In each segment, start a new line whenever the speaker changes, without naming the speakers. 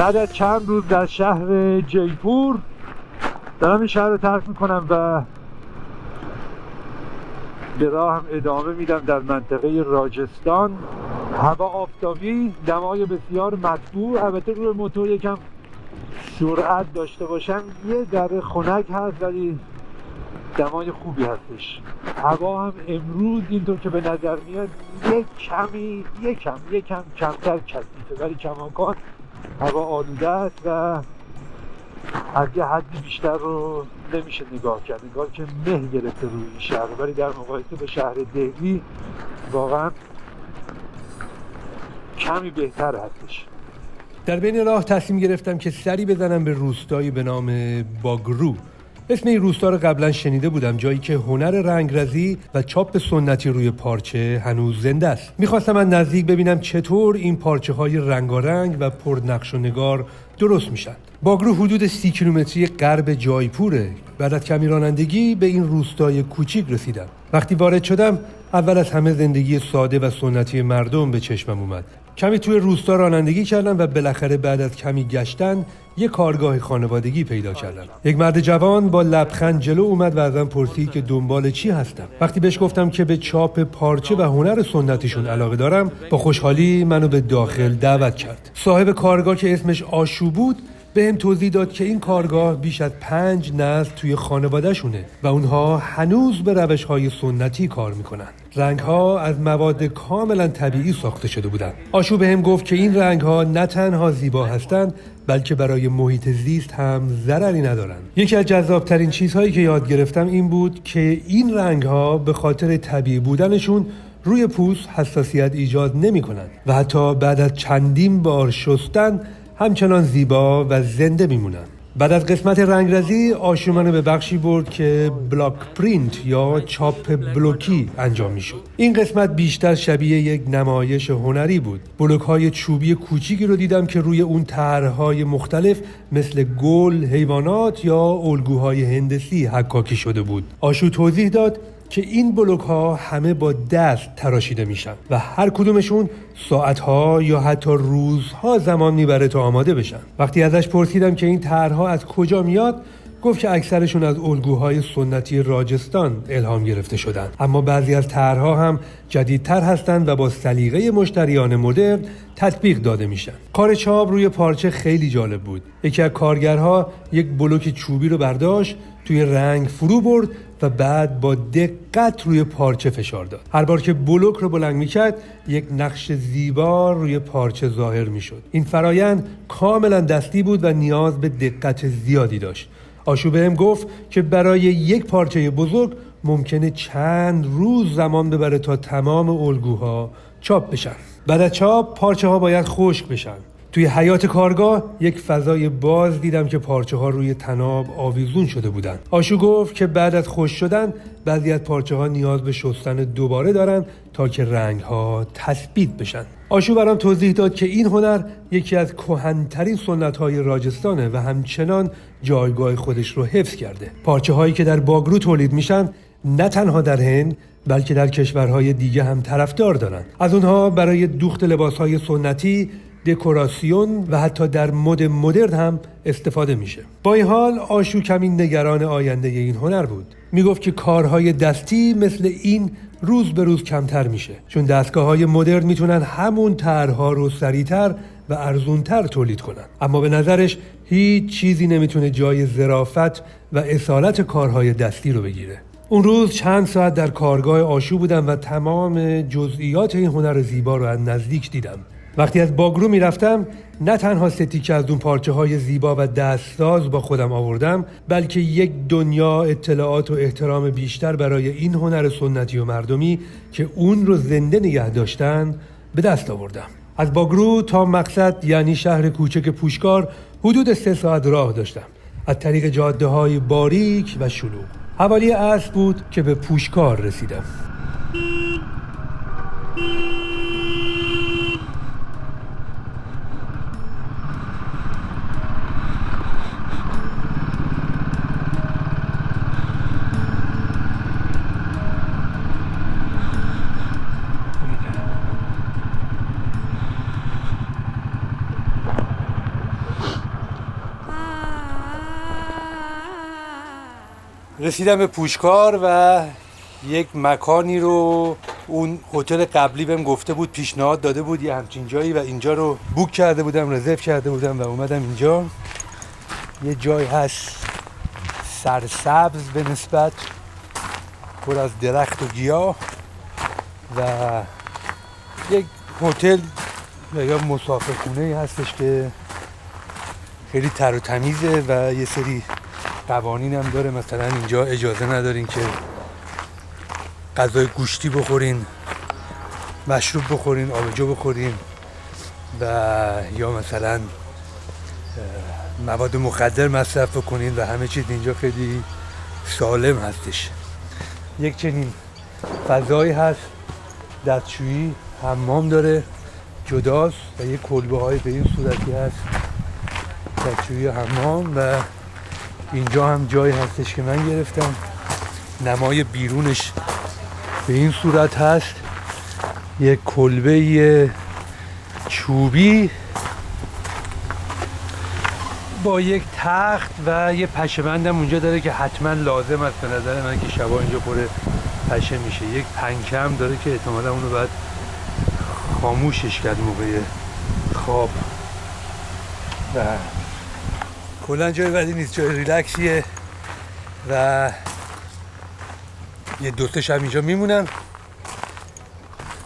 بعد از چند روز در شهر جیپور دارم این شهر رو ترک میکنم و به راهم ادامه میدم در منطقه راجستان. هوا آفتابی، دمای بسیار مطبوع. البته روی موتور یکم سرعت داشته باشم یه ذره خنک هست ولی دمای خوبی هستش. هوا هم امروز اینطور که به نظر میاد یکم کمتر کثیفه ولی کماکان هوا آلوده است و از یه حدی بیشتر رو نمیشه نگاه کرد، انگار که مه گرفته روی این شهر، ولی در مقایسه با شهر دهلی واقعا کمی بهتر هستش.
در بین راه تصمیم گرفتم که سری بزنم به روستایی به نام باگرو. اسم این روستا رو قبلا شنیده بودم، جایی که هنر رنگرزی و چاپ سنتی روی پارچه هنوز زنده است. میخواستم از نزدیک ببینم چطور این پارچه های رنگارنگ و پرنقش و نگار درست میشن. باگرو حدود 30 کیلومتری غرب جایپوره. بعد از کمی رانندگی به این روستای کوچیک رسیدم. وقتی وارد شدم اول از همه زندگی ساده و سنتی مردم به چشمم اومد. کمی توی روستا رانندگی کردم و بالاخره بعد از کمی گشتن یک کارگاه خانوادگی پیدا کردم. یک مرد جوان با لبخند جلو اومد و ازم پرسید که دنبال چی هستم. وقتی بهش گفتم که به چاپ پارچه و هنر سنتیشون علاقه دارم، با خوشحالی منو به داخل دعوت کرد. صاحب کارگاه که اسمش آشو بود بهم توضیح داد که این کارگاه بیش از 5 نسل توی خانواده‌شونه و اونها هنوز به روش‌های سنتی کار میکنن. رنگ‌ها از مواد کاملا طبیعی ساخته شده بودن. آشو بهم گفت که این رنگ‌ها نه تنها زیبا هستن بلکه برای محیط زیست هم ضرری ندارن. یکی از جذاب‌ترین چیزهایی که یاد گرفتم این بود که این رنگ‌ها به خاطر طبیعی بودنشون روی پوست حساسیت ایجاد نمی‌کنن و حتی بعد از چندین بار شستن همچنان زیبا و زنده میمونن. بعد از قسمت رنگرزی آشو منو به بخشی برد که بلاک پرینت یا چاپ بلوکی انجام میشد. این قسمت بیشتر شبیه یک نمایش هنری بود. بلوک‌های چوبی کوچیکی رو دیدم که روی اون طرح‌های مختلف مثل گل، حیوانات یا الگوهای هندسی حکاکی شده بود. آشو توضیح داد که این بلوک‌ها همه با دست تراشیده میشن و هر کدومشون ساعت‌ها یا حتی روزها زمان میبره تا آماده بشن. وقتی ازش پرسیدم که این طرح‌ها از کجا میاد، گفت که اکثرشون از الگوهای سنتی راجستان الهام گرفته شدن، اما بعضی از طرح‌ها هم جدیدتر هستند و با سلیقه مشتریان مدرن تطبیق داده میشن. کار چاپ روی پارچه خیلی جالب بود. یکی از کارگرها یک بلوک چوبی رو برداشت، توی رنگ فرو برد و بعد با دقت روی پارچه فشار داد. هر بار که بلوک رو بلند میکرد یک نقش زیبا روی پارچه ظاهر میشد. این فرایند کاملا دستی بود و نیاز به دقت زیادی داشت. آشو بهم گفت که برای یک پارچه بزرگ ممکنه چند روز زمان ببره تا تمام الگوها چاپ بشن. بعد از چاپ پارچه ها باید خشک بشن. توی حیاط کارگاه یک فضای باز دیدم که پارچه ها روی طناب آویزون شده بودن. آشو گفت که بعد از خشک شدن بعضی از پارچه ها نیاز به شستن دوباره دارن تا که رنگ ها تثبیت بشن. آشو برام توضیح داد که این هنر یکی از کهن‌ترین سنت های راجستانه و همچنان جایگاه خودش رو حفظ کرده. پارچه هایی که در باگرو تولید میشن نه تنها در هند بلکه در کشورهای دیگه هم طرفدار دارن. از اونها برای دوخت لباسهای سنتی، دکوراسیون و حتی در مد مدرن هم استفاده میشه. با این حال آشو کمی نگران آینده این هنر بود. میگفت که کارهای دستی مثل این روز به روز کمتر میشه، چون دستگاه‌های مدرن میتونن همون طرح‌ها رو سریعتر و ارزونتر تولید کنن. اما به نظرش هیچ چیزی نمیتونه جای ظرافت و اصالت کارهای دستی رو بگیره. اون روز چند ساعت در کارگاه آشو بودم و تمام جزئیات این هنر زیبا رو از نزدیک دیدم. وقتی از باگرو میرفتم نه تنها تیکه از اون پارچه های زیبا و دستساز با خودم آوردم، بلکه یک دنیا اطلاعات و احترام بیشتر برای این هنر سنتی و مردمی که اون رو زنده نگه داشتن به دست آوردم. از باگرو تا مقصد یعنی شهر کوچک پوشکار حدود 3 ساعت راه داشتم از طریق جاده های باریک و شلوغ. حوالی عصر بود که به پوشکار رسیدم. رسیدم به پوشکار و یک مکانی رو اون هتل قبلی بهم گفته بود، پیشنهاد داده بود یه همچین جایی و اینجا رو بوک کرده بودم، رزرو کرده بودم و اومدم اینجا. یه جای هست سرسبز به نسبت، پر از درخت و گیاه و یک هتل یا مسافرخونه هستش که خیلی تر و تمیزه و یه سری قوانین هم داره. مثلا اینجا اجازه ندارین که غذای گوشتی بخورین، مشروب بخورین، آبجو بخورین و یا مثلا مواد مخدر مصرف بکنین و همه چیز اینجا خیلی سالم هستش. یک چنین فضایی هست، دستشویی، حمام داره جداست و یک کلبه های به این صورتی هست، دستشویی حمام. و اینجا هم جایی هستش که من گرفتم، نمای بیرونش به این صورت هست، یک کلبه چوبی با یک تخت و یه پشه‌بندم اونجا داره که حتما لازم است به نظر من که شبا اینجا پر پشه میشه. یک پنکه هم داره که احتمالا اونو باید خاموشش کرد موقع خواب. و کلا جای بدی نیست، جای ریلکسیه و یه دو سه شب اینجا میمونم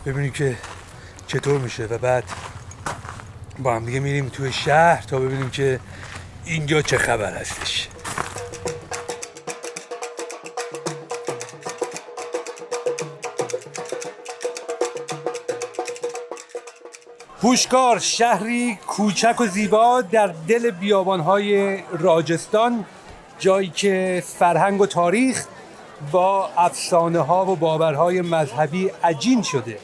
ببینیم که چطور میشه و بعد با هم دیگه میریم توی شهر تا ببینیم که اینجا چه خبر هستش. پوشکار شهری کوچک و زیبا در دل بیابان‌های راجستان، جایی که فرهنگ و تاریخ با افسانه‌ها و باورهای مذهبی عجین شده.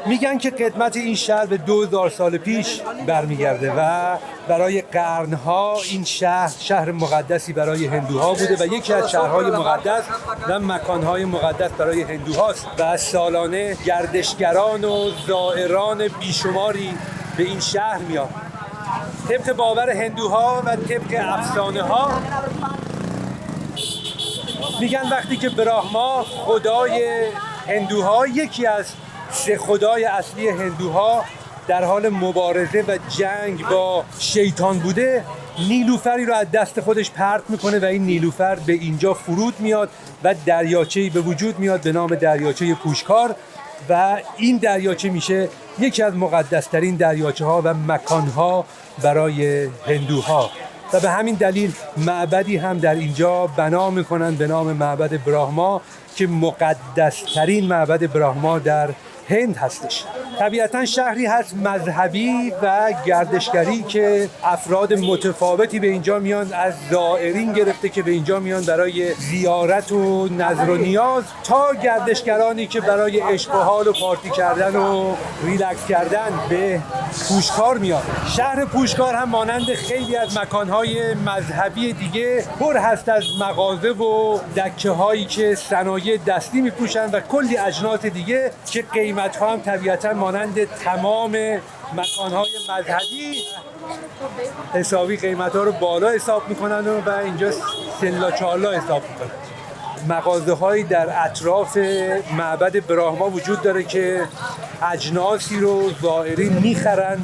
میگن که قدمت این شهر به 2000 سال پیش برمیگرده و برای قرنها این شهر مقدسی برای هندوها بوده و یکی از شهرهای مقدس و مکانهای مقدس برای هندوهاست و سالانه گردشگران و زائران بیشماری به این شهر میان. طبق باور هندوها و طبق افسانه‌ها میگن وقتی که براهما خدای هندوها، یکی از سه خدای اصلی هندوها، در حال مبارزه و جنگ با شیطان بوده، نیلوفری رو از دست خودش پرت میکنه و این نیلوفر به اینجا فرود میاد و دریاچه‌ای به وجود میاد به نام دریاچه پوشکار و این دریاچه میشه یکی از مقدسترین دریاچه ها و مکان ها برای هندوها و به همین دلیل معبدی هم در اینجا بنا میکنن به نام معبد براهما که مقدسترین معبد براهما در هند هستش. طبیعتاً شهری هست مذهبی و گردشگری که افراد متفاوتی به اینجا میان، از زائرین گرفته که به اینجا میان برای زیارت و نظر و نیاز تا گردشگرانی که برای عشق و حال و پارتی کردن و ریلکس کردن به پوشکار میان. شهر پوشکار هم مانند خیلی از مکانهای مذهبی دیگه پر هست از مغازه و دکه هایی که صنایع دستی میپوشن و کلی اجناس دیگه که قیمت ها هم طبیعتاً مانند تمام مکانهای مذهبی حسابی قیمت ها رو بالا حساب میکنن و اینجا سلا چالا حساب میکنن. مغازه هایی در اطراف معبد براهما وجود داره که اجناسی رو زائرین میخرن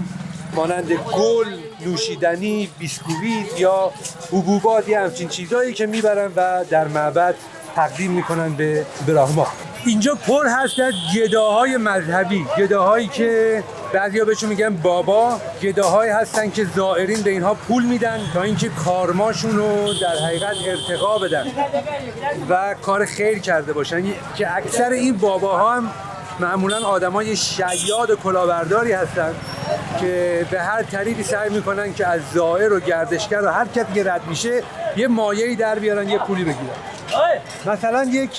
مانند گل، نوشیدنی، بیسکویت یا حبوبات، یا همچین چیزایی که میبرن و در معبد تقدیم میکنن به براهما. اینجا پر هست از گداهای مذهبی، گداهایی که بعضیا بهشون میگن بابا، گداهایی هستن که زائرین به اینها پول میدن تا اینکه کارماشون رو در حقیقت ارتقا بدن و کار خیر کرده باشن، که اکثر این باباها هم معمولا آدمای شیاد و کلاهبرداری هستن که به هر طریقی سعی میکنن که از زائر و گردشگر و هر کسی که رد میشه یه مایه‌ای در بیارن، یه پولی بگیرن. مثلا یک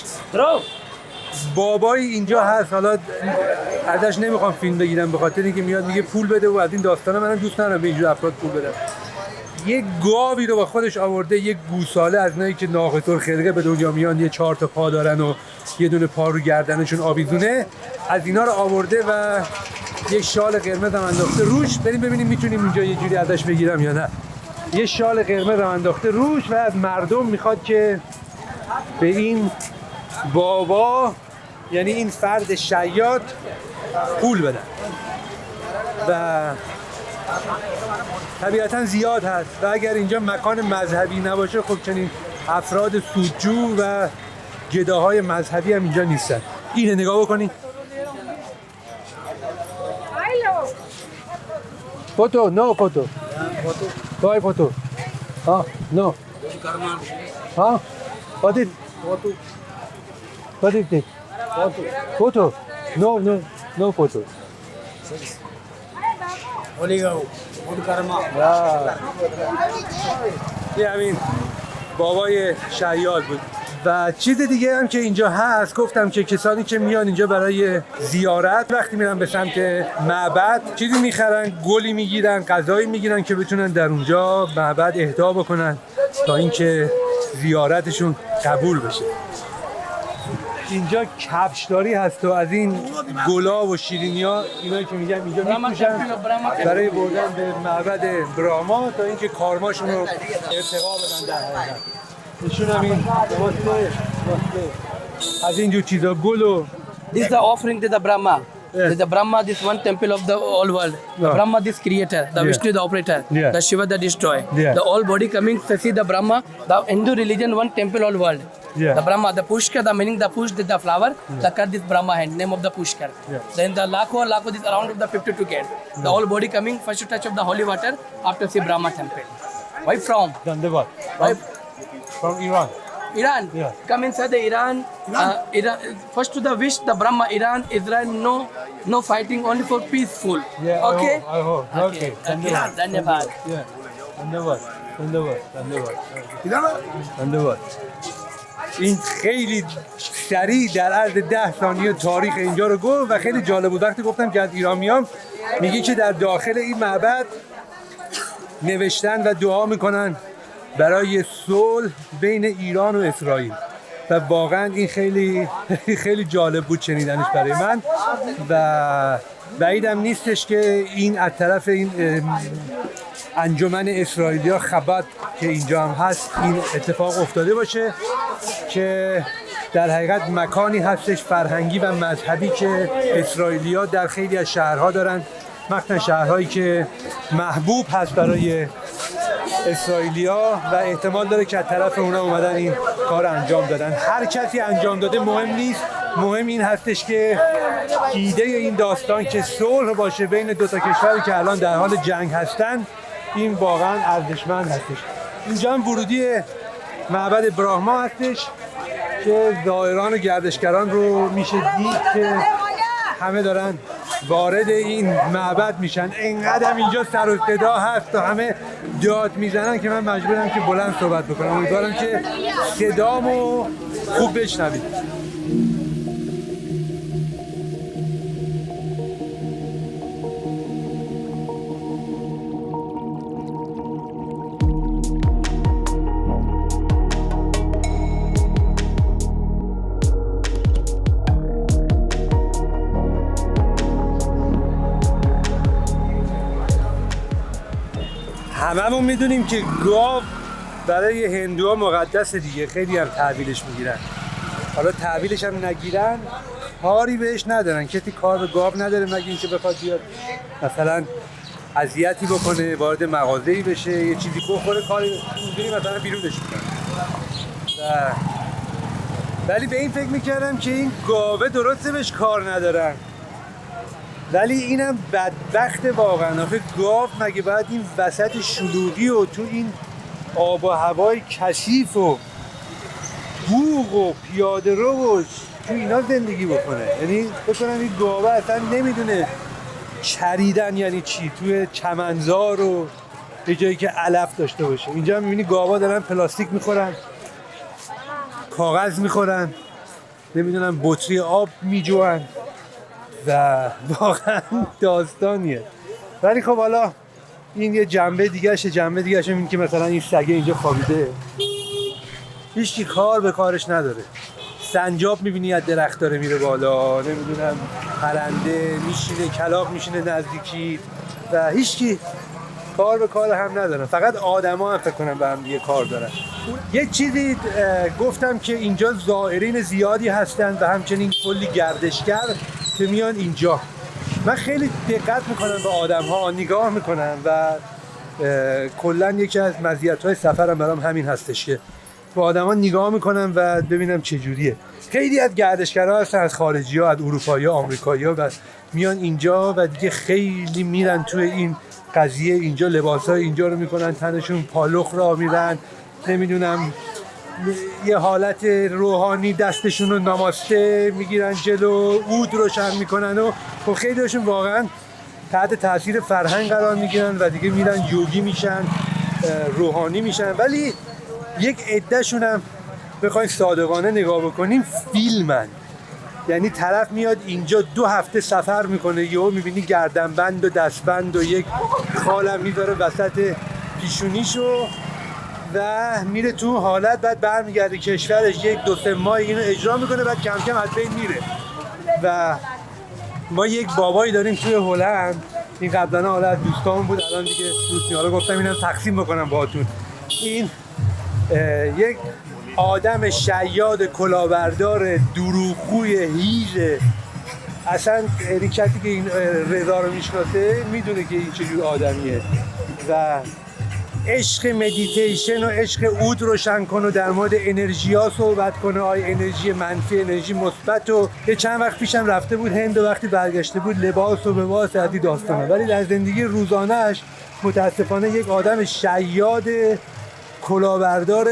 بابایی اینجا هست، حالا ازش نمیخوام فیلم بگیرم به خاطر اینکه میاد میگه پول بده و از این داستانا منم دوست ندارم به اینجور افراد پول بدم. یک گاوی رو با خودش آورده، یک گوساله از اونایی که ناقص الخلقه به دنیا میان، یه 4 تا پا دارن و یه دونه پا رو گردنشون آویزونه، از اینا رو آورده و یک شال قرمز هم انداخته روش. بریم ببینیم میتونیم اینجا یه جوری ازش بگیرم یا نه. یه شال قرمز هم انداخته روش و از مردم میخواد که
به این بابا، یعنی این فرد شیاد، پول بدن و طبیعتا زیاد هست و اگر اینجا مکان مذهبی نباشه خب چنین افراد سودجو و گداهای مذهبی هم اینجا نیستن. اینه نگاه بکنید. فوتو نو فوتو توی فوتو نو فوتو فوتو نو فوتو یه همین بابای شیاد بود. و چیز دیگه هم که اینجا هست، گفتم که کسانی که میان اینجا برای زیارت وقتی میرن به سمت معبد چیزی میخرن، گلی میگیرن، غذایی میگیرن که بتونن در اونجا معبد اهدا بکنن تا اینکه زیارتشون قبول بشه. اینجا کفشداری هست و از این گلا و شیرینی‌ها اینایی که میگم اینجا می‌پوشن برای بردن به معبد براما تا اینکه کارماشون رو ارتقا بدن در حقیقت. نشون هم این از اینجور چیزا گل و
This is the offering to the Brahma.
Yes.
The Brahma, this one temple of the all world. The
Yeah.
Brahma, this creator. The
Yeah.
Vishnu, the operator.
Yeah.
The Shiva, the destroyer.
Yeah.
The all body coming to see the Brahma. The Hindu religion, one temple, all world.
Yeah.
The Brahma, the Pushkar, the meaning the push, the flower. The cut, this Brahma hand, name of the Pushkar.
Yeah.
Then the Lakho, this around of the 52 cat. The all body coming first to touch of the holy water after see Brahma temple. Why from?
Dandavad
Why?
from Iran.
Iran.
Yeah.
Come inside the Iran. Iran. First to the wish, the Brahma, Iran, Israel, no fighting, only for peaceful.
Yeah,
Okay.
I hope. Okay.
Dhanyavad.
Yeah. Dandavad. این خیلی سریع در عرض 10 ثانیه تاریخ اینجا رو گفت و خیلی جالب بود. وقتی گفتم که از ایران میام میگه که در داخل این معبد نوشتن و دعا میکنن برای صلح بین ایران و اسرائیل و واقعا این خیلی جالب بود شنیدنش برای من و بعیدم نیستش که این از طرف این انجمن اسرائیلیا خبات که اینجا هم هست این اتفاق افتاده باشه که در حقیقت مکانی هستش فرهنگی و مذهبی که اسرائیلیا در خیلی از شهرها دارن، مخصوصا شهرهایی که محبوب هست برای اسرائیلیا و احتمال داره که از طرف اونا اومدن این کار انجام دادن. هر کسی انجام داده مهم نیست، مهم این هستش که ایده این داستان که صلح باشه بین دو تا کشوری که الان در حال جنگ هستن این واقعا ارزشمند هستش. اینجا هم ورودی معبد براما هستش که زائران و گردشگران رو میشه دید که همه دارن وارد این معبد میشن. اینقدر اینجا سر و صدا هست و همه داد میزنن که من مجبورم که بلند صحبت بکنم. امیدوارم که صدامو خوب بشنوید. هممون میدونیم که گاو برای هندوها مقدسه دیگه، خیلی هم تحویلش میگیرن. حالا تحویلش هم نگیرن کاری بهش ندارن، کسی کار به گاو نداره مگه اینکه بخواد بیاد مثلا اذیتی بکنه، وارد مغازه‌ای بشه، یه چیزی بخوره، کاری اینجوری مثلا بیرونش میکنن. ولی به این فکر میکردم که این گاوه درسته بهش کار ندارن، ولی اینم بدبخت واقعا. آخه گاو مگه باید این وسط شلوغی و تو این آب و هوای کثیف و بوق و پیاده رو و تو اینا زندگی بکنه؟ یعنی بکنم این گاوه اصلا نمیدونه چریدن یعنی چی، توی چمنزار و به جایی که علف داشته باشه. اینجا هم میبینی گاوا دارن پلاستیک میخورن، کاغذ میخورن، نمیدونم بطری آب میجوان و واقعا داستانیه. ولی خب حالا این یه جنبه دیگهشه این که مثلا این سگه اینجا خوابیده، هیچ کار به کارش نداره. سنجاب میبینی از درخت داره میره بالا، نمیدونم پرنده میشینه، کلاغ میشینه نزدیکی و هیچکی
کار به کار هم ندارن، فقط آدما هم فکر کنم به هم دیگه کار دارن. یه چیزی گفتم که اینجا زائرین زیادی هستن و همچنین کلی گردشگر که میان اینجا. من خیلی دقت میکنم به آدم‌ها، نگاه میکنم و کلا یکی از مزیت‌های سفرم برام همین هستش که به آدم‌ها نگاه میکنم و ببینم چه جوریه. خیلی از گردشگرها هستن، از خارجی‌ها، از اروپایی‌ها، آمریکایی‌ها و میان اینجا و دیگه خیلی میرن توی این قضیه. اینجا لباسای اینجا رو میکنن تنشون، پالخ را میرن، نمیدونم یه حالت روحانی دستشون رو نماسته میگیرن جلو، عود روشن میکنن و خب خیلی هاشون واقعا تحت تاثیر فرهنگ قرار میگیرن و دیگه میرن یوگی میشن، روحانی میشن. ولی یک عده‌شون هم بخواید صادقانه نگاه بکنیم فیلمن، یعنی طرف میاد اینجا 2 هفته سفر میکنه، یهو میبینی گردنبند و دستبند و یک خالم میذاره وسط پیشونیشو و میره تو حالت، بعد برمیگرده کشورش 1-2-3 ماه اینو اجرا میکنه، بعد کم کم از بین میره. و ما یک بابایی داریم توی هلند، این قبلا حالا دوستامون بود، الان دیگه دوستی‌ها رو گفتم اینم تقسیم بکنم باهاتون. این یک آدم شیاد کلاهبردار دروغگوی هیژ، اصلا کسی که این رضا رو میشناسه میدونه که این چجور آدمیه و عشق مدیتیشن و عشق عود روشن کن و در مورد انرژی ها صحبت کنه، انرژی منفی، انرژی مثبت. و یه چند وقت پیشم رفته بود هند و وقتی برگشته بود لباس و لباس عادی داستانه، ولی در زندگی روزانه‌اش متاسفانه یک آدم شیاد کلاهبردار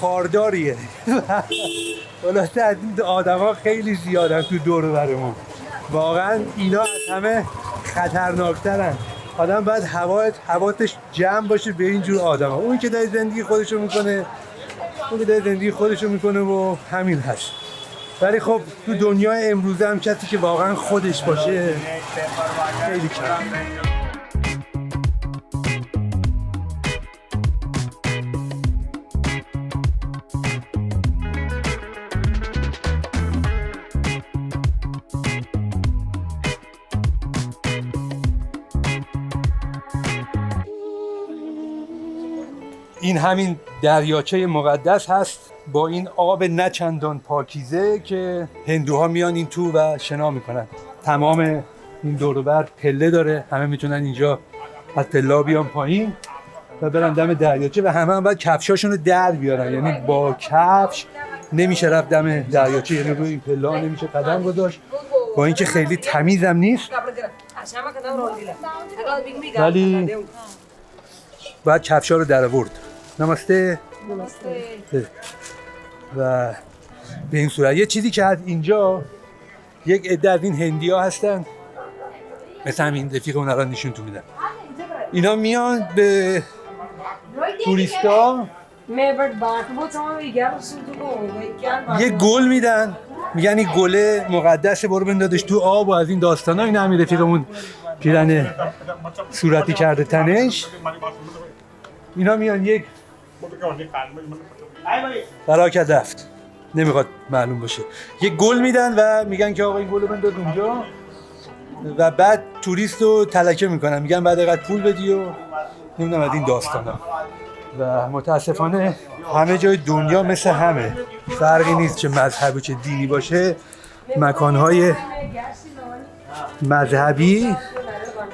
خارداریه. خلاصه از این آدما خیلی زیادن تو دور و برمون، واقعا اینا از همه خطرناکترن. آدم باید حواسش جمع باشه به اینجور آدما. اون که داره زندگی خودشو میکنه و همین هست. ولی خب تو دنیای امروزه هم کسی که واقعا خودش باشه خیلی کمه. این همین دریاچه مقدس هست با این آب نچندان پاکیزه که هندوها میان این تو و شنا میکنن. تمام این دور و بر پله داره، همه میتونن اینجا از پله بیان پایین و برن دم دریاچه و همه هم باید کفشاشون رو در بیارن، یعنی با کفش نمیشه رفت دم دریاچه، یعنی روی این پله ها نمیشه قدم گذاشت، با اینکه خیلی تمیزم نیست ولی باید کفشا رو در آورد. نماسته. و به این صورت یه چیزی که از اینجا یک عده از این هندی‌ها هستن، مثل همین رفیق اون الان نشون تو میدن، اینا میان به توریستا یه گل میدن، میگن این گله مقدسه برو بندازش تو آب و از این داستانا. این همین رفیقمون پیرن صورتی کرده تنش. اینا میان یک برکت رفت نمیخواد معلوم باشه، یک گل میدن و میگن که آقا این گل رو بنداز اونجا و بعد توریست رو تلکه میکنن، میگن بعد اینقدر پول بدی و نمیدونم از این داستانا. و متاسفانه همه جای دنیا مثل همه، فرقی نیست چه مذهبی چه دینی باشه، مکانهای مذهبی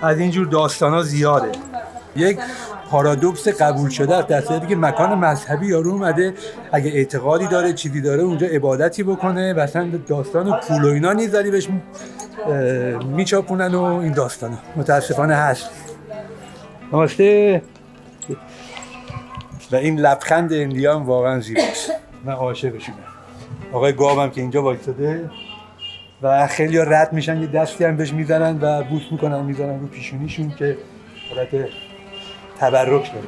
از اینجور داستانا زیاده. یک پارادوکس قبول شده است، در صورتی که مکان مذهبی یارو اومده اگه اعتقادی داره چیزی داره اونجا عبادتی بکنه و اصلا داستان و پول و اینا نیست، ولی بهش میچاپونن و این داستانا متاسفانه هست. نماسته. و این لبخند اندیان واقعا زیباست، من عاشقشونم. آقای گاوم که اینجا وایساده و خیلی ها رد میشن یه دستی هم بهش میزنن و بوس میکنن میزنن رو پیشونیشون که حالت تبرک داره.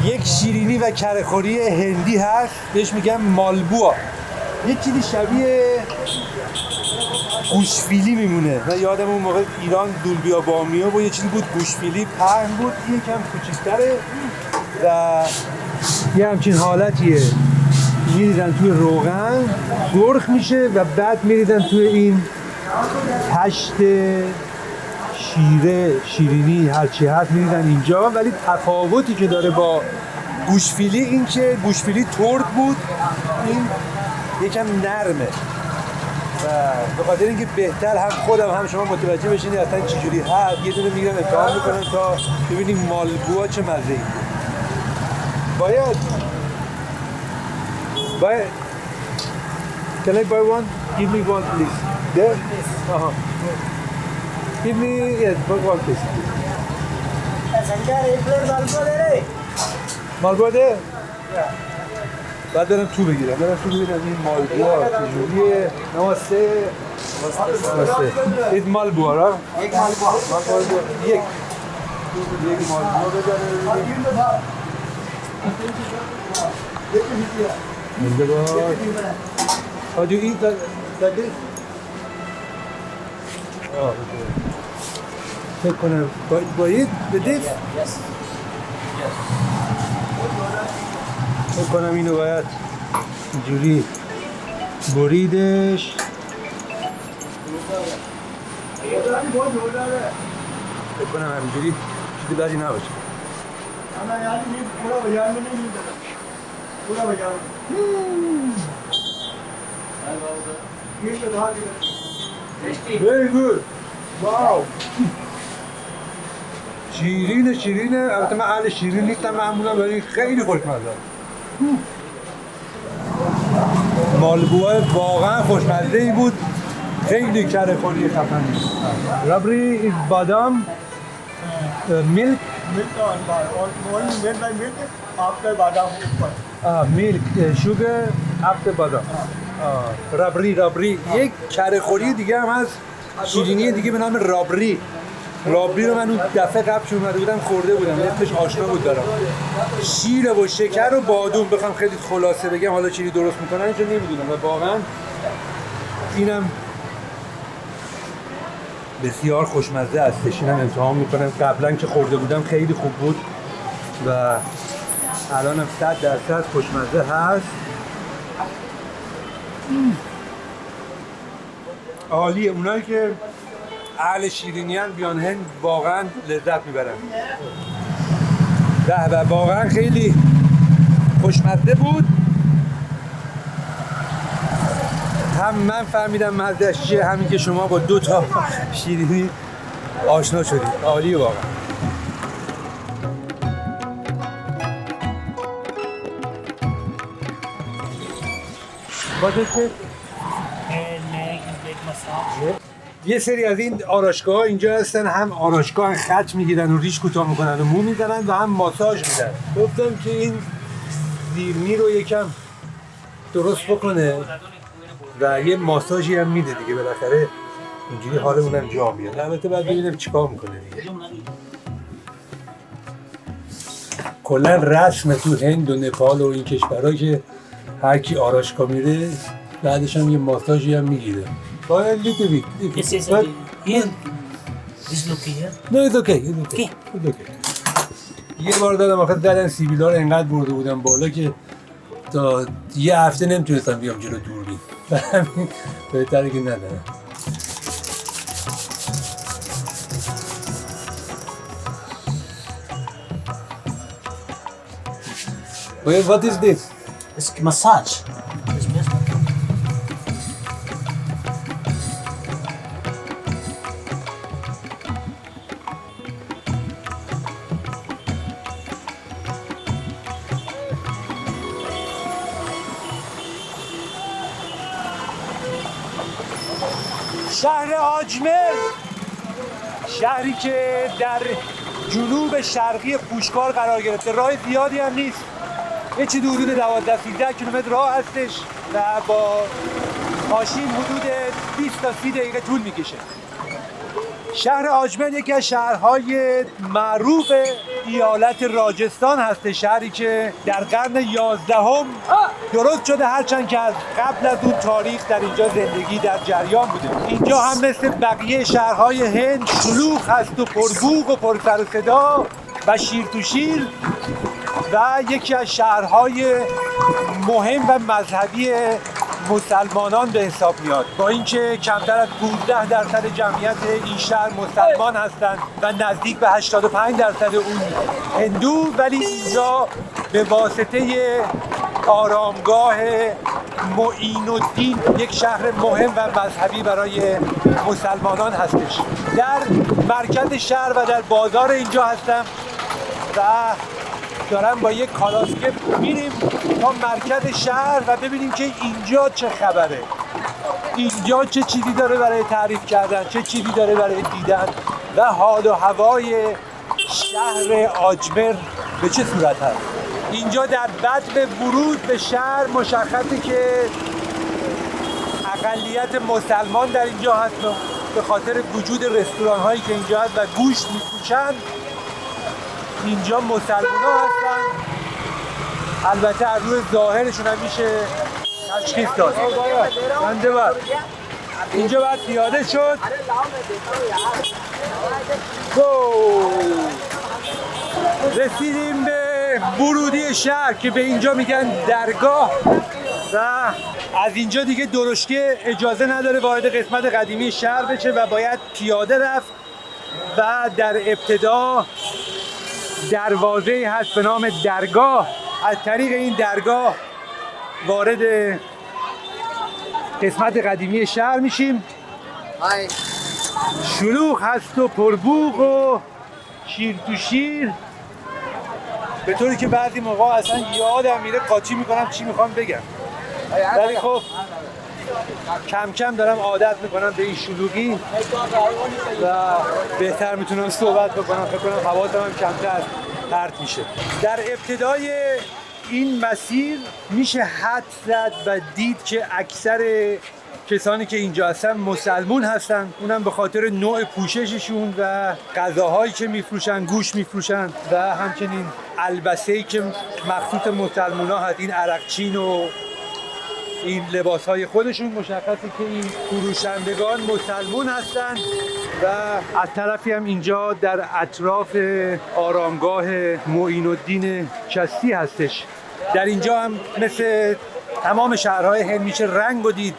یک شیرینی و کره‌خوری هندی هست بهش میگن مالبوا، یک چیزی شبیه گوشفیلی میمونه. من یادم اون موقع ایران دولبیا بامیو و یه چیزی بود گوشفیلی پهن بود، این یکم کوچیک‌تره و یه همچین حالتیه، میریزن توی روغن گرخ میشه و بعد میریزن توی این
کشت شیره شیرینی هرچی هست می‌ریزن اینجا، ولی تفاوتی که داره با گوشفیلی این که گوشفیلی ترک بود، این یکم نرمه و به خاطر اینکه بهتر هم خودم هم شما متوجه بشین اصلا چجوری هست، یه دونه میگیرم امتحان میکنم تا ببینیم مالگوها چه مزه‌ای. باید Can I buy one? Give me one please. There? Give me, yes, one please. مالگوها ده؟ بعد برم تو بگیرم، این مالگوها چجوریه. نماسته. این مالگوها را؟ یک مالگوها. یک مالگوها بزنه. How do you eat like this? فکر کنم باید بدیف؟ فکر کنم اینو باید اینجوری بریدش. فکر کنم همینجوری چیزی بدی نباشه. Very good. Wow. شیرینه. البته من اهل شیرین نیستم معمولا، ولی خیلی خوشمزه. مالگوهای واقعا خوشمزه‌ای بود. خیلی کره خوری خفنی. ربری is بادام milk.
Only made by milk after badam upar.
Milk sugar after بادام. ربری یک کره خوری دیگه هم هست، شیرینی دیگه به نام رابری رو من اون دفعه قبل که اومده بودم خورده بودم، اسمش آشنا بود دارم. شیر و شکر و بادوم. بخوام خیلی خلاصه بگم حالا چیزی درست میکنن اینجا نمیدونم و واقعا اینم بسیار خوشمزه هستش. اینم امتحان میکنم. قبلا که خورده بودم خیلی خوب بود و الانم 100% خوشمزه هست. عالیه. اونایی که اهل شیرینیان بیان هند واقعا لذت میبرن. و واقعا خیلی خوشمزه بود. هم من فهمیدم مزه‌اش چیه، همین که شما با 2 تا شیرینی آشنا شدید. عالیه واقعا. یه سری از این آرایشگاه‌ها اینجا هستن، هم آرایشگاه خط میگیرن و ریش کوتاه میکنن و مو میزنن و هم ماساژ میدن. گفتم که این زیرمی رو یکم درست بکنه و یه ماساژی هم میده دیگه، بالاخره اینجوری حال اونم جا میاد. البته بعد ببینیم چیکار میکنه دیگه. کلا رسم تو هند و نپال و این کشورها که هر کی آرایشگاه میره بعدش هم یه ماساژی هم میگیره. باید little bit.
Yes, yes,
But-
here. This look here.
No, it's okay. It's okay. It's okay. یه بار دادم آخه زدن سیبیلا رو انقدر برده بودم بالا که تا یه هفته نمیتونستم بیام جلو دوربین. بهتره که ندارم. Wait, what is this?
It's massage. It's best.
شهر آجمر، شهری که در جنوب شرقی پوشکار قرار گرفته. راه زیادی هم نیست، یه چیزی حدود 12-13 کیلومتر راه هستش و با ماشین حدود 20 تا 30 دقیقه طول میکشه. شهر آجمر یکی از شهرهای معروف ایالت راجستان هست، شهری که در قرن 11 درست شده، هرچند که از قبل از اون تاریخ در اینجا زندگی در جریان بوده. اینجا هم مثل بقیه شهرهای هند شلوغ هست و پربوق و پر سر و صدا و شیر تو شیر و یکی از شهرهای مهم و مذهبی مسلمانان به حساب میاد. با اینکه کمتر از 15% جمعیت این شهر مسلمان هستند و نزدیک به 85% اون هندو، ولی اینجا به واسطه آرامگاه معین الدین یک شهر مهم و مذهبی برای مسلمانان هستش. در مرکز شهر و در بازار اینجا هستم و دارم با یک کالاسکپ میریم تا مرکز شهر و ببینیم که اینجا چه خبره، اینجا چه چیزی داره برای تعریف کردن، چه چیزی داره برای دیدن و حال و هوای شهر آجمر به چه صورت هست. اینجا در بدو ورود به شهر مشخصه که اقلیت مسلمان در اینجا هست به خاطر وجود رستوران هایی که اینجا هست و گوشت می‌فروشن. اینجا مسلمان ها هستن، البته از روی ظاهرشون هم میشه تشخیص داد. بنده بر اینجا باید پیاده شد. رسیدیم به ورودی شهر که به اینجا میگن درگاه و از اینجا دیگه درشکه اجازه نداره وارد قسمت قدیمی شهر بشه و باید پیاده رفت و در ابتدا دروازه‌ای هست به نام درگاه. از طریق این درگاه وارد قسمت قدیمی شهر میشیم. شلوغ هست و پربوق و شیر تو شیر، به طوری که بعضی موقع اصلا یادم میره قاطی میکنم چی میخوام بگم، ولی خب کم کم دارم عادت میکنم به این شلوغی و بهتر میتونم صحبت بکنم. فکر کنم حواسم هم کمتر پرت میشه. در ابتدای این مسیر میشه حد زد و دید که اکثر کسانی که اینجا هستن مسلمون هستن، اونم به خاطر نوع پوشششون و غذاهایی که میفروشن، گوشت میفروشن و همچنین البسه‌ای که مخصوص مسلمونا هست، این عرقچین و این لباسهای خودشون. مشخصه که این فروشندگان مسلمون هستن و از طرفی هم اینجا در اطراف آرامگاه معین الدین چستی هستش. در اینجا هم مثل تمام شهرهای هند میشه رنگ و دید،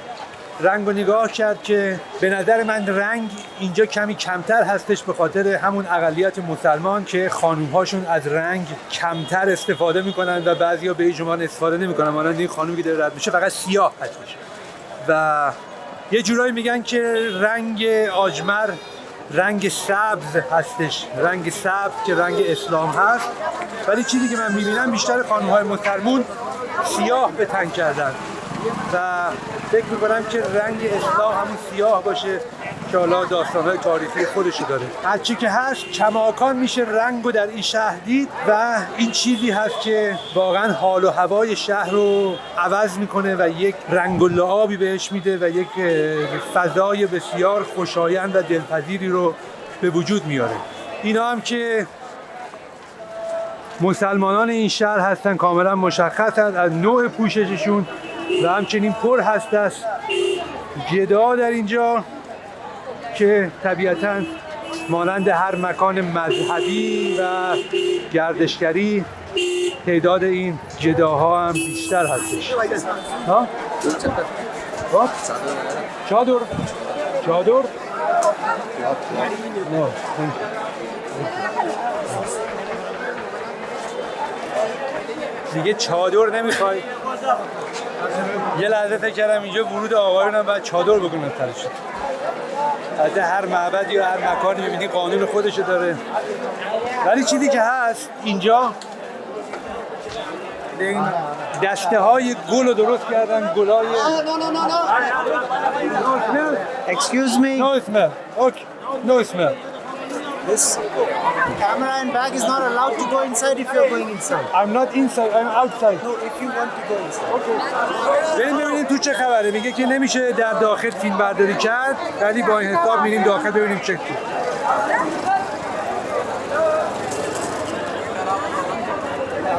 رنگ و نگاه کرد که به نظر من رنگ اینجا کمی کمتر هستش به خاطر همون اقلیت مسلمان که خانوم‌هاشون از رنگ کمتر استفاده میکنن و بعضیا به هیچ عنوان استفاده نمیکنن. مانند این خانومی که داره رد میشه فقط سیاه هستش و یه جورایی میگن که رنگ آجمر رنگ سبز هستش، رنگ سبز که رنگ اسلام هست، ولی چیزی که من میبینم بیشتر خانوم‌های مسلمون سیاه به تن کردن و فکر میکنم که رنگ اسلام همون سیاه باشه که حالا داستانهای تاریخی خودشو داره. هرچی که هست کماکان میشه رنگو در این شهر دید و این چیزی هست که واقعا حال و هوای شهر رو عوض میکنه و یک رنگ و لعابی بهش میده و یک فضای بسیار خوشایند و دلپذیری رو به وجود میاره. اینا هم که مسلمانان این شهر هستن کاملا مشخص هست از نوع پوشششون و همچنین پر هست از جدا در اینجا که طبیعتاً مانند هر مکان مذهبی و گردشگری تعداد این جداها هم بیشتر هستش. ها؟ چادر؟ چادر؟ نه. دیگه چادر نمیخوای؟ یه لحظه فکر کردم اینجا ورود آقایون هم باید چادر بکنن سرش. حتی هر معبد یا هر مکانی میبینی قانون خودشو داره، ولی چیزی که هست اینجا دسته های گل رو درست کردن. گل های
Excuse me.
No smell. Okay. No smell.
This camera and bag is not allowed to go inside if you're going inside.
I'm not inside. I'm outside.
No, if you want to go inside.
بریم ببینیم تو چه خبره. میگه که نمیشه در داخل فیلم برداری کرد، ولی با این حساب میریم داخل ببینیم چه چیه.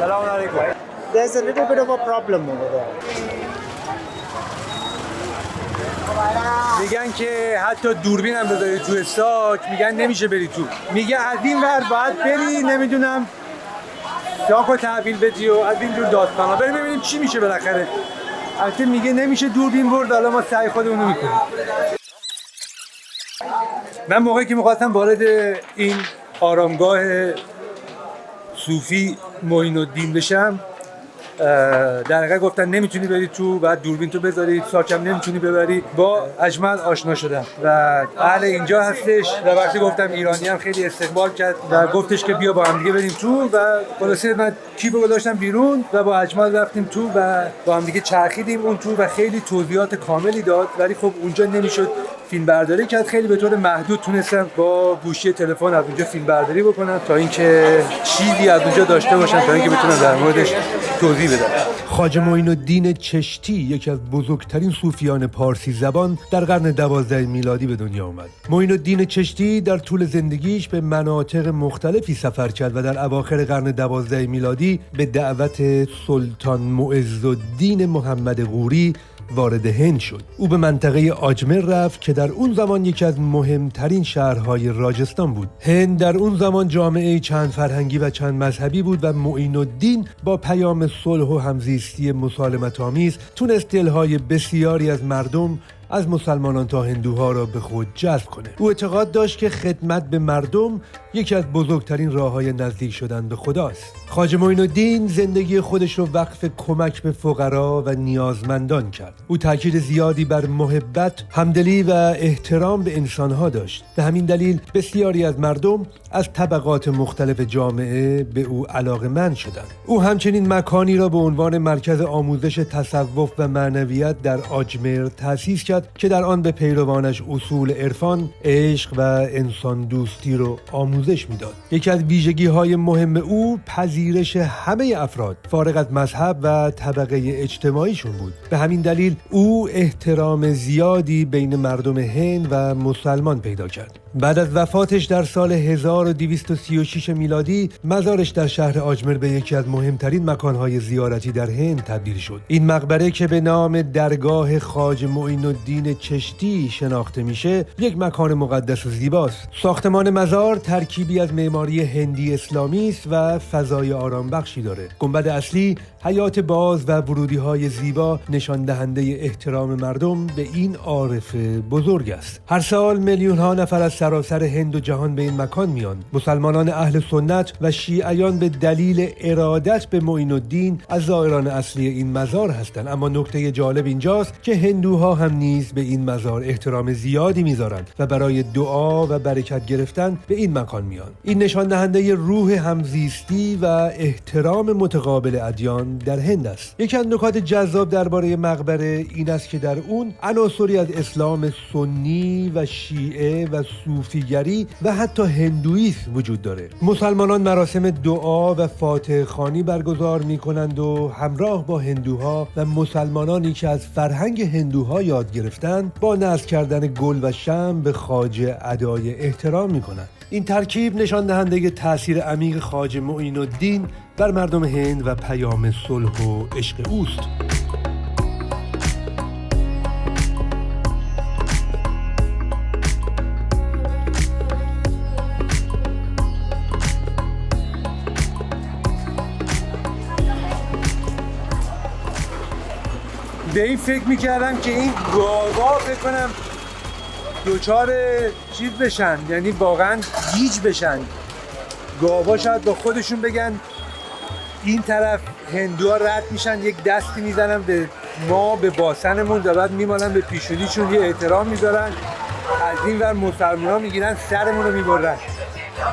سلام علیکم.
There's a little bit of a problem over there.
میگن که حتی دوربین هم بذاری تو استاک، میگن نمیشه بری تو. میگه از این ور باید بری، نمیدونم ساکو تحویل بدی و از این جور داستانا. بریم ببینیم چی میشه بالاخره. البته میگه نمیشه دوربین برد، حالا ما سعی خودمون رو میکنیم. من موقعی که میخواستم وارد این آرامگاه صوفی معین الدین بشم، در حقیقت گفتن نمیتونی بری تو، بعد دوربین تو بذاری، ساکم نمیتونی ببری. با اجمل آشنا شدم و اهل اینجا هستش و وقتی گفتم ایرانی هم خیلی استقبال کرد و گفتش که بیا با هم دیگه بریم تو و خلاصه من کیفو گذاشتم بیرون و با اجمل رفتیم تو و با هم دیگه چرخیدیم اون تو و خیلی توضیحات کاملی داد، ولی خب اونجا نمیشد فیلم برداری کرد. خیلی به طور محدود تونستم با گوشی تلفن از اونجا فیلم برداری بکنم تا اینکه چیزی از اونجا داشته باشم تا اینکه بتونم در موردش توضیح بدم.
خواجه معین الدین چشتی یکی از بزرگترین صوفیان پارسی زبان در قرن 12 میلادی به دنیا آمد. معین الدین چشتی در طول زندگیش به مناطق مختلفی سفر کرد و در اواخر قرن 12 میلادی به دعوت سلطان معز الدین محمد غوری وارد هند شد. او به منطقه آجمر رفت که در اون زمان یکی از مهمترین شهرهای راجستان بود. هند در اون زمان جامعه چند فرهنگی و چند مذهبی بود و معین الدین با پیام صلح و همزیستی مسالمت‌آمیز تونست دلهای بسیاری از مردم از مسلمانان تا هندوها را به خود جذب کنه. او اعتقاد داشت که خدمت به مردم یکی از بزرگترین راه‌های نزدیک شدن به خداست. خواجه معین الدین زندگی خودش رو وقف کمک به فقرا و نیازمندان کرد. او تاکید زیادی بر محبت، همدلی و احترام به انسانها داشت. به همین دلیل بسیاری از مردم از طبقات مختلف جامعه به او علاقه‌مند شدند. او همچنین مکانی را به عنوان مرکز آموزش تصوف و معنویت در آجمر تأسیس کرد که در آن به پیروانش اصول عرفان، عشق و انسان دوستی رو آموزش میداد. یکی از ویژگی‌های مهم او پذیرش همه افراد فارغ از مذهب و طبقه اجتماعیشون بود. به همین دلیل او احترام زیادی بین مردم هند و مسلمان پیدا کرد. بعد از وفاتش در سال 1236 میلادی مزارش در شهر آجمر به یکی از مهمترین مکانهای زیارتی در هند تبدیل شد. این مقبره که به نام درگاه خواجه معین الدین چشتی شناخته میشه، یک مکان مقدس و زیباست. ساختمان مزار ترکیبی از معماری هندی اسلامی است و فضای آرام بخشی داره. گنبد اصلی، حیات باز و ورودی‌های زیبا نشان دهنده احترام مردم به این عارف بزرگ است. هر سال میلیون‌ها نفر از سراسر هند و جهان به این مکان میان. مسلمانان اهل سنت و شیعیان به دلیل ارادت به معین الدین از زائران اصلی این مزار هستند. اما نکته جالب اینجاست که هندوها هم نیز به این مزار احترام زیادی میذارند و برای دعا و برکت گرفتن به این مکان میان. این نشان دهنده روح همزیستی و احترام متقابل ادیان در هند است. یکی از نکات جذاب درباره مقبره این است که در اون عناصری از اسلام سنی و شیعه و صوفیگری و حتی هندوئیسم وجود داره. مسلمانان مراسم دعا و فاتحه خوانی برگزار می‌کنند و همراه با هندوها و مسلمانانی که از فرهنگ هندوها یاد گرفتن با نذر کردن گل و شمع به خواجه ادای احترام می‌کنند. این ترکیب نشان دهنده تأثیر عمیق خواجه معین الدین بر مردم هند و پیام صلح و عشق اوست.
به این فکر میکردم که این گاوا فکر کنم دوچار چیز بشن، یعنی واقعا گیج بشن. گاوا شاید با خودشون بگن این طرف هندوها رد میشن، یک دستی میزنن به ما، به باسنمون و بعد میمانن به پیشونیشون یه احترام میذارن. از این ور مسلمان‌ها میگیرن سرمون رو میبرن.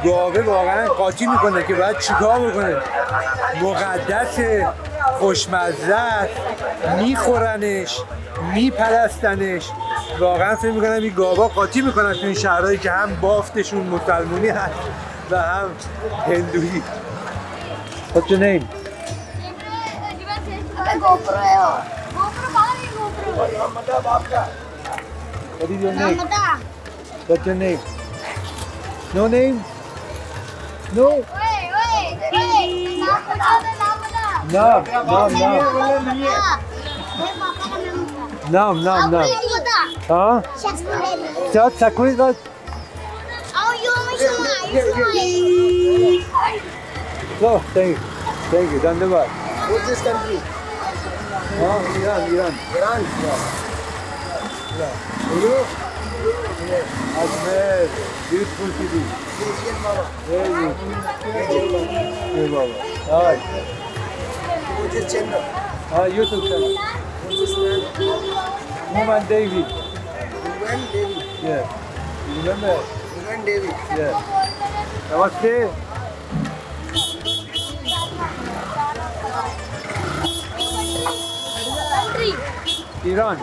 گاوه واقعا قاطی میکنه که باید چیکار بکنه. مقدس، خوشمزه، میخورنش، میپرستنش. واقعا فکر میکنم این گاوا قاطی میکنن تو این شهرهایی که هم بافتشون مسلمونی هست و هم هندویی. What's your name?
GoPro है वो
What is your name? What's your name? No name? No? नाम हाँ क्या चकुरी का so thank you धन्यवाद.
What's this country?
ایران Ajmer, beautiful city. Very good. Hey, Baba. Hi. YouTube channel. Human David. Yeah. You remember? Yeah. Namaste. ایران.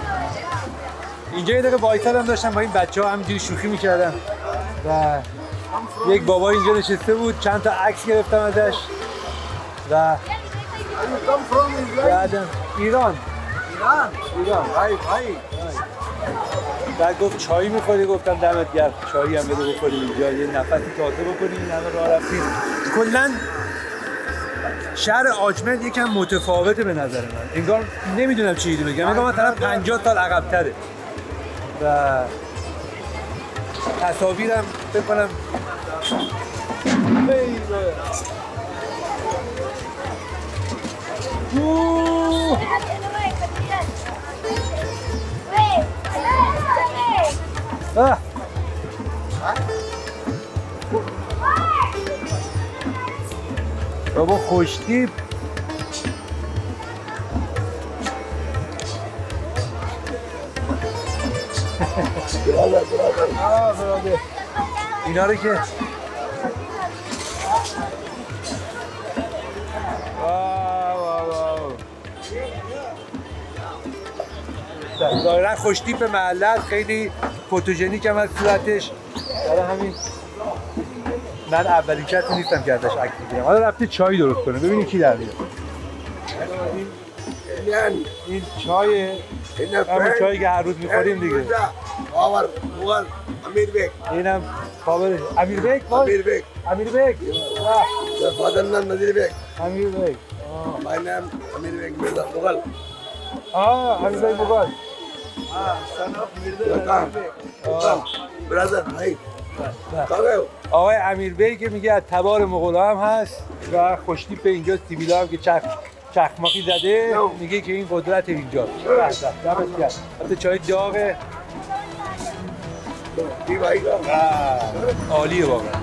اینجا یه دقیقه وایسادم داشتم با این بچه ها همینجوری شوخی میکردم و یک بابا اینجا نشسته بود، چند تا عکس گرفتم ازش و بعدم ایران. بعد گفت چایی میخوری؟ گفتم دمت گرم، چایی هم بده بخوریم اینجا، یه نفسی تازه بکنیم. این همه راه رفتیم. کلا شهر آجمل یکم متفاوته به نظر من، انگار نمیدونم چی بگم، انگار مثلا 50 سال عقب‌تره و تصاویرم بکنم بابا خوشتیپ. اینا رو که ظاهرا خوشتیپ محله، خیلی فوتوژنیک هم از صورتش، برای همین من اولین کسی نیستم که ازش عکس بگیرم. حالا رفته چای درست کنه، ببینید کی در میاد. این چای، همون چایی که هر روز میخوریم دیگه. اینم خبر امیر بیگ. امیر بیگ.
Your father name Nadir Beg.
امیر بیگ.
My name Amir Beg Mirza Mughal.
امیر بیگ مغول.
Son of Mirza.
Brother, hi. کاغو.
آقای امیر بیگ که میگه از تبار مغولا هم هست و خوشتیپ اینجا سیبیلا هم که چخماقی زده، میگه که این قدرت اینجاست. دمت گرم. البته چای داغه.
دی بھائی کا.
عالیه واقعا.